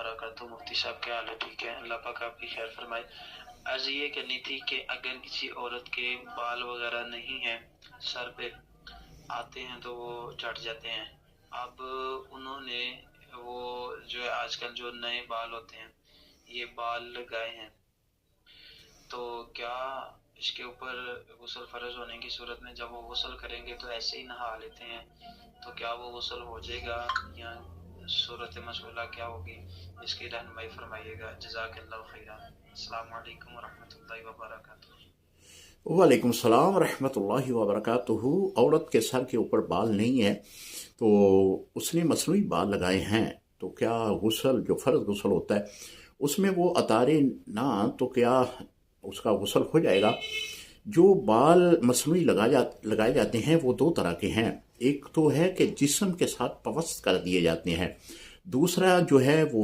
वबरकातुहू। मुफ्ती साहब क्या हाल है? ठीक है, अल्लाह पाक आपकी खैर फरमाए। अर्ज ये करनी थी कि अगर किसी औरत के बाल वगैरह नहीं हैं, सर पे आते हैं तो वो झड़ जाते हैं। अब उन्होंने वो जो है आजकल जो नए बाल होते हैं ये बाल लगाए हैं, तो क्या इसके ऊपर गुस्ल फर्ज होने की सूरत में जब वो गुस्ल करेंगे तो ऐसे ही नहा लेते हैं, तो क्या वो गुस्ल हो जाएगा या सूरत मसऊला क्या होगी? इसकी रहनुमाई फरमाइएगा। जज़ाकल्लाहु खैरा। अस्सलामु अलैकुम वरहमतुल्लाहि वबरकातुहू। वालेकुम सलाम रहमतुल्लाहि व बरकातुहू। औरत के सर के ऊपर बाल नहीं है तो उसने मसनूई बाल लगाए हैं, तो क्या गुस्ल जो फ़र्ज गुस्ल होता है उसमें वो अतारे ना, तो क्या उसका गुस्ल हो जाएगा? जो बाल मसनूई लगाए जाते हैं वो दो तरह के हैं। एक तो है कि जिस्म के साथ पवस्त कर दिए जाते हैं, दूसरा जो है वो